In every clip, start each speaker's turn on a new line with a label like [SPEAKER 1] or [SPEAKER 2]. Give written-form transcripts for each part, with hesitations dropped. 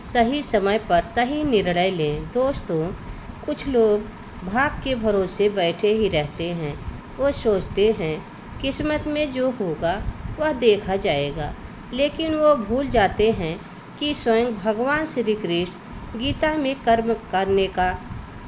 [SPEAKER 1] सही समय पर सही निर्णय लें। दोस्तों, कुछ लोग भाग के भरोसे बैठे ही रहते हैं। वो सोचते हैं किस्मत में जो होगा वह देखा जाएगा, लेकिन वो भूल जाते हैं कि स्वयं भगवान श्री कृष्ण गीता में कर्म करने का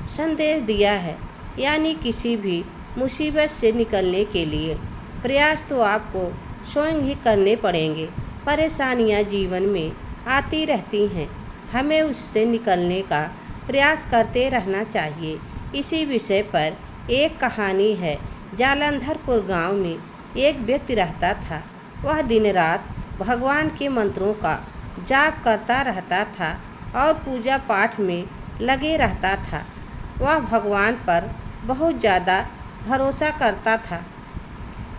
[SPEAKER 1] संदेश दिया है। यानी किसी भी मुसीबत से निकलने के लिए प्रयास तो आपको स्वयं ही करने पड़ेंगे। परेशानियां जीवन में आती रहती हैं, हमें उससे निकलने का प्रयास करते रहना चाहिए। इसी विषय पर एक कहानी है। जालंधरपुर गांव में एक व्यक्ति रहता था। वह दिन रात भगवान के मंत्रों का जाप करता रहता था और पूजा पाठ में लगे रहता था। वह भगवान पर बहुत ज़्यादा भरोसा करता था।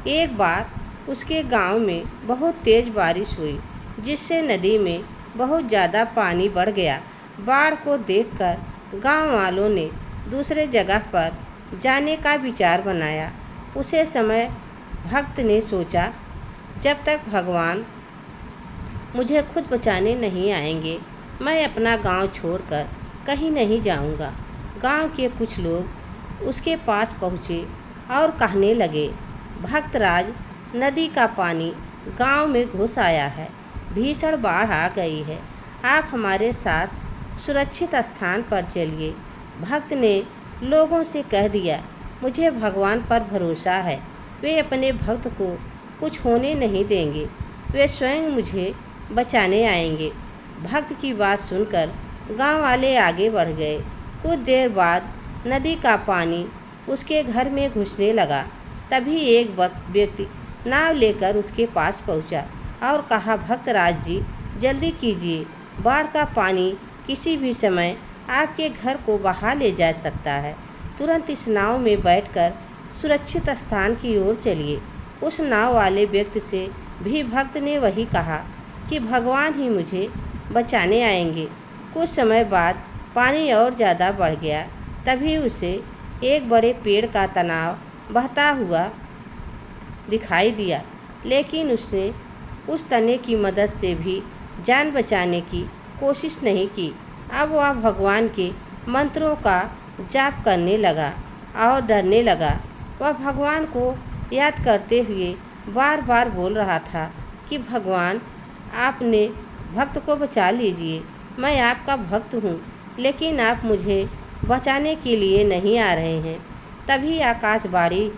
[SPEAKER 1] एक बार उसके गांव में बहुत तेज़ बारिश हुई, जिससे नदी में बहुत ज़्यादा पानी बढ़ गया। बाढ़ को देखकर गांव वालों ने दूसरे जगह पर जाने का विचार बनाया। उसे समय भक्त ने सोचा, जब तक भगवान मुझे खुद बचाने नहीं आएंगे, मैं अपना गांव छोड़कर कहीं नहीं जाऊंगा। गांव के कुछ लोग उसके पास पहुँचे और कहने लगे, भक्तराज, नदी का पानी गांव में घुस आया है, भीषण बाढ़ आ गई है, आप हमारे साथ सुरक्षित स्थान पर चलिए। भक्त ने लोगों से कह दिया, मुझे भगवान पर भरोसा है, वे अपने भक्त को कुछ होने नहीं देंगे, वे स्वयं मुझे बचाने आएंगे। भक्त की बात सुनकर गांव वाले आगे बढ़ गए। कुछ देर बाद नदी का पानी उसके घर में घुसने लगा। तभी एक व्यक्ति नाव लेकर उसके पास पहुंचा और कहा, भक्तराज जी, जल्दी कीजिए, बाढ़ का पानी किसी भी समय आपके घर को बहा ले जा सकता है। तुरंत इस नाव में बैठकर सुरक्षित स्थान की ओर चलिए। उस नाव वाले व्यक्ति से भी भक्त ने वही कहा कि भगवान ही मुझे बचाने आएंगे। कुछ समय बाद पानी और ज़्यादा बढ़ गया। तभी उसे एक बड़े पेड़ का तनाव बहता हुआ दिखाई दिया, लेकिन उसने उस तने की मदद से भी जान बचाने की कोशिश नहीं की। अब वह भगवान के मंत्रों का जाप करने लगा और डरने लगा। वह भगवान को याद करते हुए बार बार बोल रहा था कि भगवान, आपने भक्त को बचा लीजिए, मैं आपका भक्त हूँ, लेकिन आप मुझे बचाने के लिए नहीं आ रहे हैं। तभी आकाशवाणी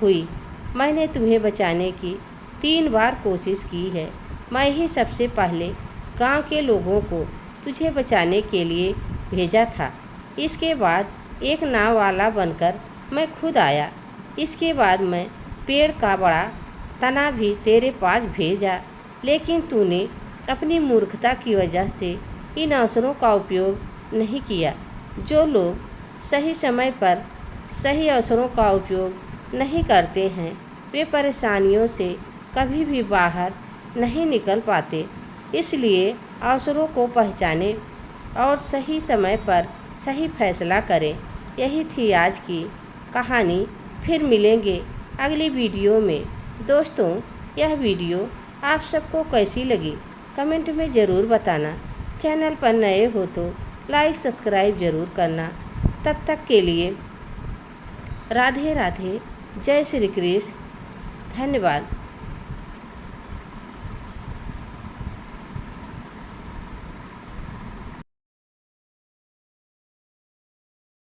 [SPEAKER 1] हुई, मैंने तुम्हें बचाने की 3 बार कोशिश की है। मैं ही सबसे पहले गांव के लोगों को तुझे बचाने के लिए भेजा था। इसके बाद एक नाव वाला बनकर मैं खुद आया। इसके बाद मैं पेड़ का बड़ा तना भी तेरे पास भेजा, लेकिन तूने अपनी मूर्खता की वजह से इन अवसरों का उपयोग नहीं किया। जो लोग सही समय पर सही अवसरों का उपयोग नहीं करते हैं, वे परेशानियों से कभी भी बाहर नहीं निकल पाते। इसलिए अवसरों को पहचानें और सही समय पर सही फैसला करें। यही थी आज की कहानी। फिर मिलेंगे अगली वीडियो में। दोस्तों, यह वीडियो आप सबको कैसी लगी कमेंट में ज़रूर बताना। चैनल पर नए हो तो लाइक सब्सक्राइब ज़रूर करना। तब तक के लिए राधे राधे, जय श्री कृष्ण, धन्यवाद।